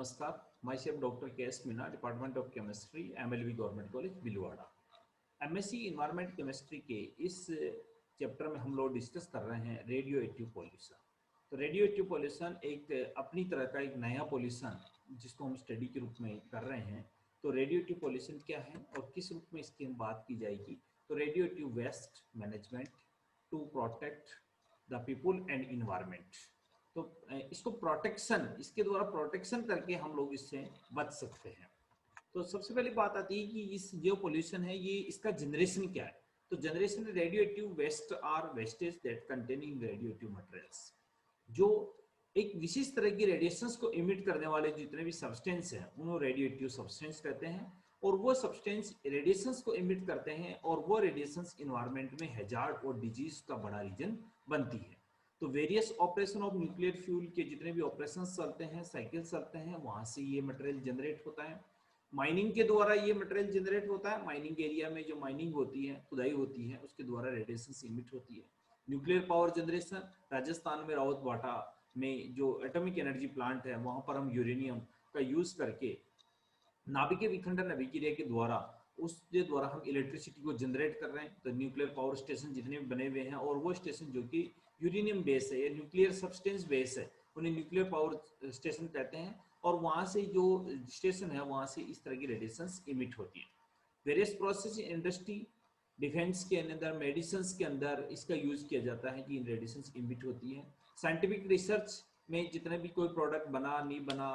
नमस्कार, my self doctor KS. Meena, department of chemistry, MLV government college Bhilwara. MSc environment chemistry के इस chapter में हम लोग डिस्कस कर रहे हैं रेडियो एक्टिव पॉल्यूशन। तो रेडियो एक्टिव पॉल्यूशन एक अपनी तरह का एक नया पॉल्यूशन जिसको हम स्टडी के रूप में कर रहे हैं। तो रेडियो एक्टिव पॉल्यूशन क्या है और किस रूप में इसकी हम बात की जाएगी। तो radioactive waste management to protect the people and environment. तो इसको प्रोटेक्शन, इसके द्वारा प्रोटेक्शन करके हम लोग इससे बच सकते हैं। तो सबसे पहली बात आती है कि इस जो पोल्यूशन है ये इसका जनरेशन क्या है। तो generation radioactive waste are wastage that containing radioactive materials, जो एक विशेष तरह की रेडिएशंस को इमिट करने वाले जितने भी सब्सटेंस हैं उनको रेडियो एक्टिव सब्सटेंस कहते हैं। और वो सब्सटेंस रेडिएशंस को इमिट करते हैं और वो रेडिएशंस इन्वायरमेंट में हैजार्ड और डिजीज का बड़ा रीजन बनती है। तो various operation of nuclear fuel के जितने भी ऑपरेशन चलते हैं, साइकिल चलते हैं, वहां से ये मटेरियल जनरेट होता है। माइनिंग के द्वारा ये मटेरियल जनरेट होता है। माइनिंग एरिया में जो माइनिंग होती है, खुदाई होती है, उसके द्वारा रेडिएशन इमिट होती है। न्यूक्लियर पावर जनरेशन, राजस्थान में रावत भाटा में जो एटॉमिक एनर्जी प्लांट है वहां पर हम यूरेनियम का यूज करके नाभिकीय विखंडन अभिक्रिया के द्वारा उसके द्वारा हम इलेक्ट्रिसिटी को जनरेट कर रहे हैं। तो न्यूक्लियर पावर स्टेशन जितने भी बने हुए हैं और वो स्टेशन जो कि यूरेनियम बेस है या न्यूक्लियर सब्सटेंस बेस है उन्हें न्यूक्लियर पावर स्टेशन कहते हैं। और वहां से जो स्टेशन है वहां से इस तरह की रेडिएशंस इमिट होती है। वेरियस प्रोसेस इंडस्ट्री, डिफेंस के अंदर, मेडिसिन के अंदर इसका यूज किया जाता है कि इन रेडिएशंस इमिट होती है। साइंटिफिक रिसर्च में जितने भी कोई प्रोडक्ट बना नहीं बना,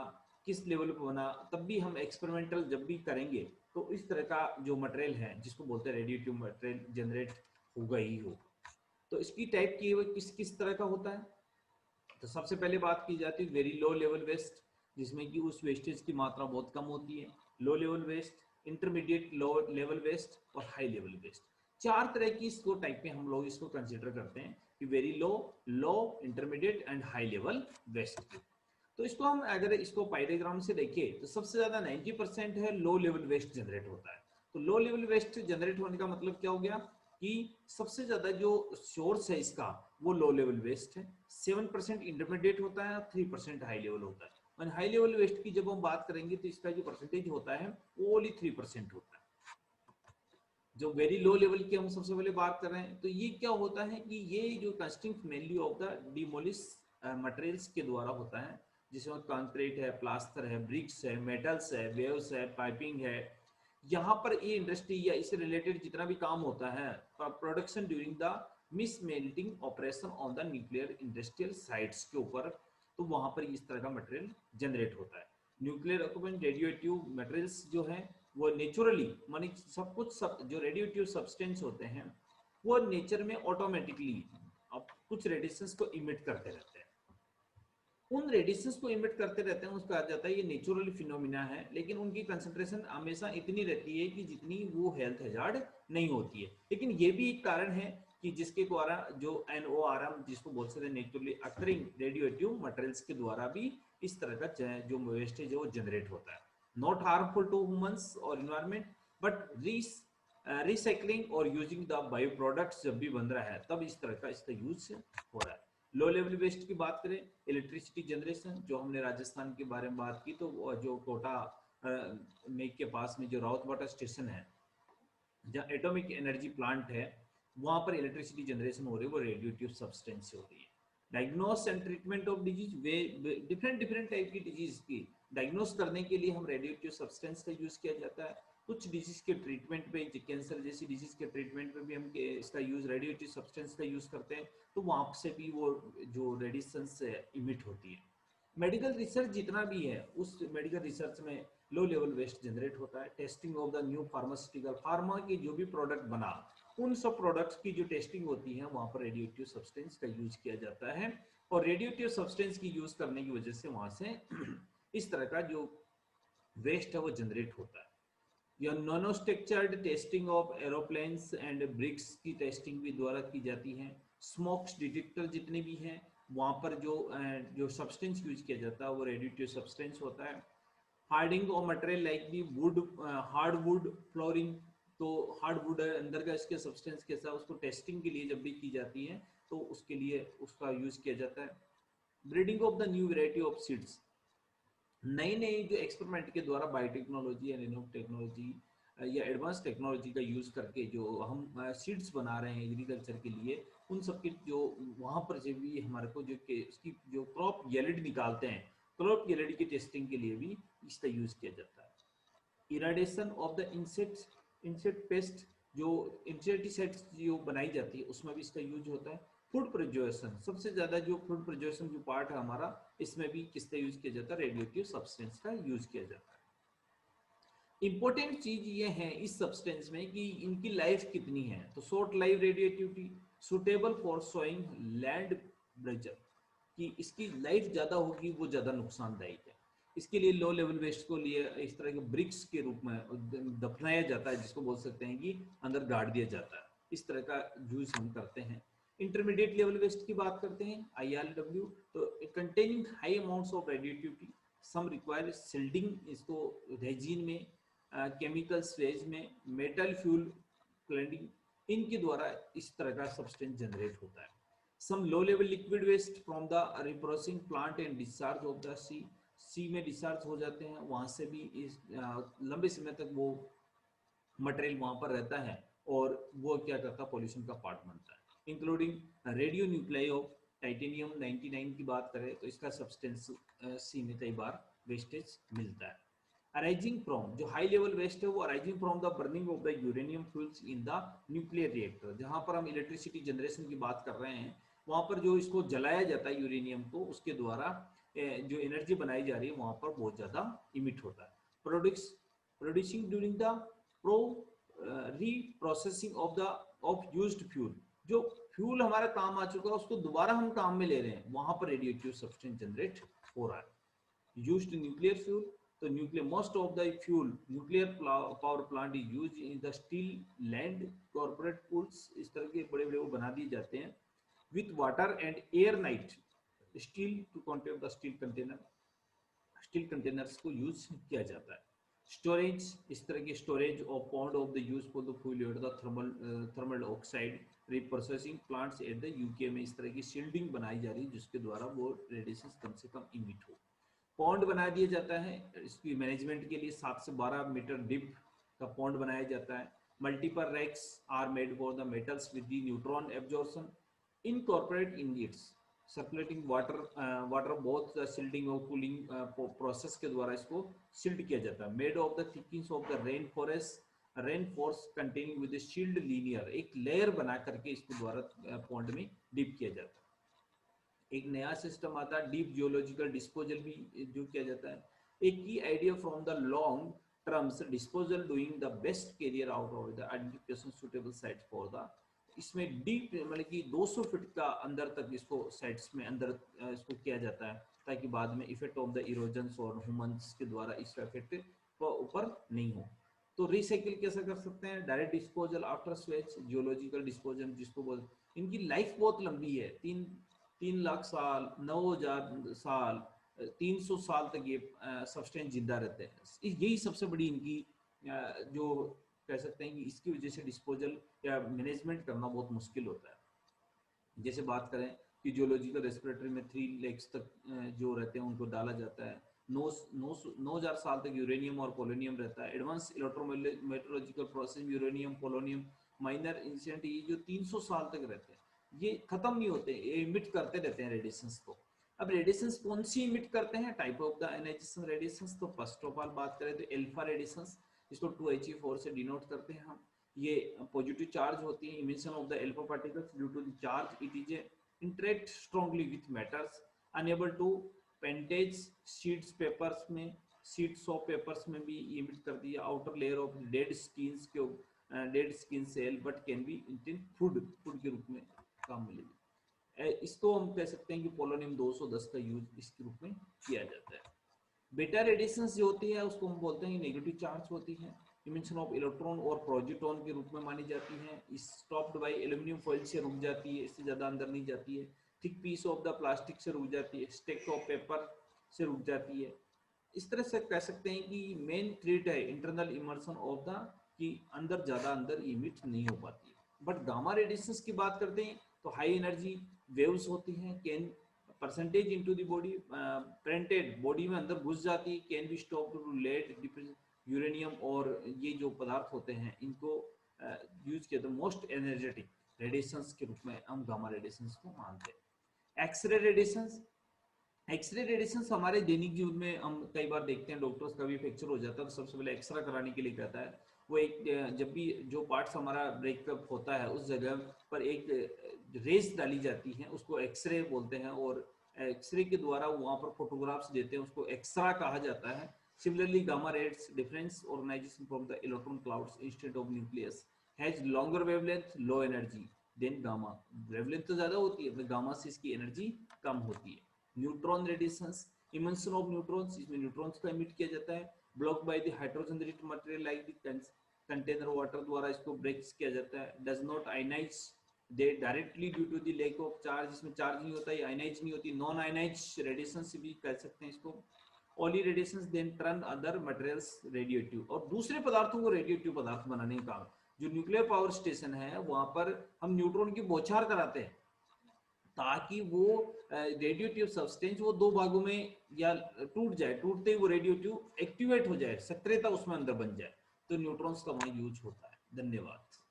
किस लेवल पर बना, तब भी हम एक्सपेरिमेंटल जब भी करेंगे तो इस तरह का जो मटेरियल है जिसको बोलते हैं रेडिएटिव मटेरियल जनरेट होगा ही होगा। तो इसकी टाइप की वो किस किस तरह का होता है। तो सबसे पहले बात की जाती है वेरी लो लेवल वेस्ट, जिसमें कि उस वेस्टेज की मात्रा बहुत कम होती है। Low level waste, intermediate low level waste और हाई लेवल वेस्ट। चार तरह की इसको टाइप में हम लोग इसको कंसिडर करते हैं कि very low, low, intermediate and high level waste. तो इसको हम अगर इसको पाइडाग्राम से देखें तो सबसे ज्यादा 90% है लो लेवल वेस्ट जनरेट होता है। तो लो लेवल वेस्ट जनरेट होने का मतलब क्या हो गया कि सबसे ज्यादा जो सोर्स है इसका वो लो लेवल वेस्ट है। 7% इंटरमीडिएट होता है, 3% हाई लेवल होता है। और हाई लेवल वेस्ट की जब हम बात करेंगे तो इसका जो परसेंटेज होता है वो ओनली 3% होता है। जो वेरी लो लेवल की हम सबसे पहले बात कर रहे हैं तो ये क्या होता है कि ये जो casting mainly of the demolish materials के द्वारा होता है, जिसमें कंक्रीट है, प्लास्टर है, ब्रिक्स है, मेटल्स है, वेव्स है, पाइपिंग है। यहाँ पर ये इंडस्ट्री या इससे रिलेटेड जितना भी काम होता है production during the miss melting operation on the nuclear industrial sites के ऊपर, तो वहां पर इस तरह का मटेरियल जनरेट होता है। न्यूक्लियर ऑक्यूपेंट रेडियोएक्टिव मटेरियल्स जो है वो नेचुरली मानी सब कुछ जो रेडियोएक्टिव सब्सटेंस होते हैं वो नेचर में ऑटोमेटिकली अब कुछ रेडिएशंस को इमिट करते रहते हैं। उन रेडिएशंस को इमिट करते रहते हैं, उसको कहा जाता है ये नेचुरल फिनोमिना है, लेकिन उनकी कंसंट्रेशन हमेशा इतनी रहती है कि जितनी वो हेल्थ हैजार्ड नहीं होती है। लेकिन ये भी एक कारण है कि जिसके द्वारा जो NORM जिसको बोल सकते हैं नेचुरली अकरिंग रेडियोएक्टिव मटेरियल्स के द्वारा भी इस तरह का जो वेस्टेज है वो जनरेट होता है। नॉट हार्मफुल टू ह्यूमंस और इन्वायरमेंट बट रिसाइकलिंग और यूजिंग द बायो प्रोडक्ट्स जब भी बन रहा है तब इस तरह का इसका यूज हो रहा है। लो लेवल वेस्ट की बात करें, इलेक्ट्रिसिटी जनरेशन, जो हमने राजस्थान के बारे में बात की, तो जो कोटा में के पास में जो रावत भाटा स्टेशन है जहाँ एटॉमिक एनर्जी प्लांट है वहां पर इलेक्ट्रिसिटी जनरेशन हो रही है वो रेडियोएक्टिव सब्सटेंस से हो रही है। Diagnose and treatment of disease, way different type की डिजीज की डायग्नोस करने के लिए हम रेडियोएक्टिव सब्सटेंस का यूज किया जाता है। कुछ डिजीज के ट्रीटमेंट पे, कैंसर जैसी डिजीज के ट्रीटमेंट पे भी हम इसका यूज रेडियोएक्टिव सब्सटेंस का यूज करते हैं, तो वहां से भी वो जो रेडिएशंस इमिट होती है। मेडिकल रिसर्च जितना भी है उस मेडिकल रिसर्च में लो लेवल वेस्ट जनरेट होता है। Testing of the new pharmaceutical, pharma की जो भी प्रोडक्ट बना उन सब प्रोडक्ट्स की जो टेस्टिंग होती है वहां पर रेडियोएक्टिव सब्सटेंस का यूज किया जाता है। और रेडियोएक्टिव सब्सटेंस की यूज करने की वजह से वहां से इस तरह का जो वेस्ट है वो जनरेट होता है। या nano structured testing of aeroplanes and bricks की टेस्टिंग भी द्वारा की जाती है। स्मोक्स डिटेक्टर जितने भी हैं वहां पर जो सब्सटेंस यूज किया जाता है वो रेडियोएक्टिव सब्सटेंस होता है। Hardening of material like the wood, hardwood flooring, तो हार्डवुड अंदर का इसके सब्सटेंस कैसा है उसको टेस्टिंग के लिए जब भी की जाती है तो उसके लिए उसका यूज किया जाता है। Breeding of the new variety of seeds, नई नई जो एक्सपेरिमेंट के द्वारा बायोटेक्नोलॉजी या नैनो टेक्नोलॉजी या एडवांस टेक्नोलॉजी का यूज़ करके जो हम सीड्स बना रहे हैं एग्रीकल्चर के लिए, उन सब के जो वहाँ पर जो भी हमारे को जो कि उसकी जो क्रॉप यील्ड निकालते हैं, क्रॉप यील्ड की टेस्टिंग के लिए भी इसका यूज़ किया जाता है। Irradiation of the insects, insect pest, जो इंसेक्टिसाइड्स जो बनाई जाती है उसमें भी इसका यूज होता है। फूड प्रिजर्वेशन, सबसे ज़्यादा जो फूड प्रिजर्वेशन जो पार्ट है हमारा, इसमें भी किसका यूज किया जाता है, रेडियोएक्टिव सब्सटेंस का यूज किया जाता है। इंपॉर्टेंट चीज ये है इस सब्सटेंस में कि इनकी लाइफ कितनी है, तो short life radioactivity, suitable for sowing land ब्रेजर, कि इसकी लाइफ ज़्यादा होगी वो ज़्यादा नुकसानदायक है। इसके लिए लो लेवल वेस्ट को लिए इस तरह के ब्रिक्स के रूप में दफनाया जाता है, जिसको बोल सकते हैं कि अंदर गाड़ दिया जाता है, इस तरह का यूज हम करते हैं। इंटरमीडिएट लेवल वेस्ट की बात करते हैं, ILW, तो containing high amounts of radioactivity, some require shielding, इसको रेजिन में, केमिकल स्टेज में, मेटल फ्यूल क्लेंडिंग, इनके द्वारा इस तरह का सब्सटेंस जनरेट होता है। Some low level liquid waste from the reprocessing plant and discharge of the sea में डिस्चार्ज हो जाते हैं, वहां से भी इस लंबे समय तक वो मटेरियल वहां पर रहता है और वो क्या करता है, पॉल्यूशन का पार्ट बनता है। Including radio nuclei of titanium 99 की बात करें तो इसका सब्सटेंस सी में कई बार वेस्टेज मिलता है। अराइजिंग फ्रॉम, जो हाई लेवल वेस्ट है वो arising from the burning of the uranium fuels in the nuclear reactor, जहां पर हम इलेक्ट्रिसिटी जनरेशन की बात कर रहे हैं, वहां पर जो इसको जलाया जाता है यूरेनियम को, उसके द्वारा जो एनर्जी बनाई जा रही है वहां पर बहुत ज्यादा इमिट होता है। Products producing during the pro reprocessing of the of used fuel, जो फ्यूल हमारा काम आ चुका है उसको दोबारा हम काम में ले रहे हैं, वहां पर रेडियोएक्टिव सब्सटेंस जनरेट हो रहा है। यूज्ड न्यूक्लियर फ्यूल, तो nuclear most of the fuel nuclear power plant is use in the steel land corporate pools, इस तरह के बड़े बड़े वो बना दिए जाते हैं with water and air night steel to contain the steel container, steel containers को यूज किया जाता है। स्टोरेज, इस तरह की storage of pond of the use for the fuel the thermal thermal oxide reprocessing plants at the UK में, इस तरह की शील्डिंग बनाई जा रही है जिसके द्वारा वो रेडिएशन कम से कम इमिट हो। पॉन्ड बना दिया जाता है इसकी मैनेजमेंट के लिए, 7 से 12 मीटर डीप का पॉन्ड बनाया जाता है। Multiple racks are made for the metals with the neutron absorption incorporate in its circulating water, water both shielding और कूलिंग प्रोसेस के द्वारा इसको सिल्ड किया जाता है। Made of the thickings of the rain forest, rain force containing with shield linear, एक layer बना करके इसके द्वारा पॉन्ड में डीप किया जाता है। एक नया सिस्टम आता है डीप जियोलॉजिकल डिस्पोजल भी जो किया जाता है। एक की idea from the long terms disposal doing the best carrier out of the identification suitable site for the, इसमें डीप मतलब कि 200 फीट का अंदर तक इसको साइट्स में अंदर इसको किया जाता है, ताकि बाद में इफेक्ट ऑफ द इरोजन्स और ह्यूमंस के द्वारा इस इफेक्ट ऊपर नहीं हो। तो रिसाइकिल कैसे कर सकते हैं, direct disposal after स्वेच, geological disposal जिसको बोल, इनकी लाइफ बहुत लंबी है, 3 लाख साल, 9,000 साल, 300 साल तक ये सब्सटेंस जिंदा रहते हैं। यही सबसे बड़ी इनकी जो कह सकते हैं कि इसकी वजह से डिस्पोजल या मैनेजमेंट करना बहुत मुश्किल होता है। जैसे बात करें कि जियोलॉजिकल रेस्पिरेटरी में 3 lakhs तक जो रहते हैं उनको डाला जाता है। 9,000 साल तक यूरेनियम और पोलोनियम रहता है। Advance electrometallurgical process uranium polonium minor incident, ये जो 300 साल तक रहते हैं ये खत्म नहीं होते, ये इमिट करते रहते हैं रेडिएशंस को। अब रेडिएशंस कौन सी इमिट करते हैं, type of the ionisation radiations, तो फर्स्ट ऑफ ऑल बात करें तो अल्फा रेडिएशंस, इसको 2He4 से डिनोट करते हैं हम। ये पॉजिटिव चार्ज होती है, emission of the alpha particles due to the charge it is interact strongly with matters enable to penetrate sheets papers में, शीट्स ऑफ पेपर्स में भी इमिट कर दिया। Outer layer of dead skins के dead skin cell but can be eaten food, food के रूप में काम मिलेगी। इसको हम कह सकते हैं कि पोलोनियम 210 का यूज इसके रूप में किया जाता है। बेटा रेडिएशन जो होती है उसको हम बोलते हैं नेगेटिव चार्ज होती है, इमिशन ऑफ इलेक्ट्रॉन और प्रोजेटॉन के रूप में मानी जाती है। स्टॉप्ड बाय एल्यूमिनियम फॉइल से रुक जाती है, इससे ज़्यादा अंदर नहीं जाती है। Thick piece of the plastic से रुक जाती है, स्टेक ऑफ पेपर से रुक जाती है। इस तरह से कह सकते हैं कि मेन थ्रेट है इंटरनल इमर्शन ऑफ द, कि अंदर ज़्यादा अंदर इमिट नहीं हो पाती है। बट गामा रेडिएशंस की बात करते हैं तो हाई एनर्जी वेव्स होती हैं, can percentage into the body printed body में अंदर घुस जाती, can be stop to lead uranium, और ये जो पदार्थ होते हैं इनको यूज किया तो मोस्ट एनर्जेटिक रेडिएशंस के रूप में हम गामा रेडिएशंस को मानते हैं। एक्सरे रेडिएशंस, एक्सरे रेडिएशंस हमारे दैनिक जीवन में हम कई बार देखते हैं, डॉक्टर्स का भी फ्रैक्चर हो जाता है तो सबसे पहले एक्सरा कराने के लिए कहता है। वो एक जब भी जो पार्ट्स हमारा ब्रेकअप होता है उस जगह पर एक रेस डाली जाती है, उसको एक्सरे बोलते हैं, और एक्सरे के द्वारा वहाँ पर फोटोग्राफ्स देते हैं, उसको एक्सरा कहा जाता है। Similarly, gamma rays difference organization from the electron clouds instead of nucleus has longer wavelength, low energy than gamma. Wavelength तो ज्यादा होती है, गामा से इसकी एनर्जी कम होती है। Neutron radiations, emission of neutrons, इसमें न्यूट्रॉन्स को एमिट किया जाता है। Block by the hydrogen rich material like the container water द्वारा इसको ब्रेक किया जाता है। Does not ionise they directly due to the lack of charge, इसमें चार्ज नहीं होता, आयनाइज नहीं होती, नॉन आयनाइज रेडिएशन से भी कह सकते हैं इसको। Only radiations then turn other materials radioactive, और दूसरे पदार्थों को रेडियोएक्टिव पदार्थ बनाने का काम, जो न्यूक्लियर पावर स्टेशन है वहां पर हम न्यूट्रॉन की बौछार कराते हैं ताकि वो रेडियोएक्टिव सब्सटेंस वो दो भागों में या टूट जाए, टूटते ही वो रेडियोएक्टिव एक्टिवेट हो जाए, सक्रियता उसमें अंदर बन जाए, तो न्यूट्रॉन्स का वहां यूज होता है। धन्यवाद।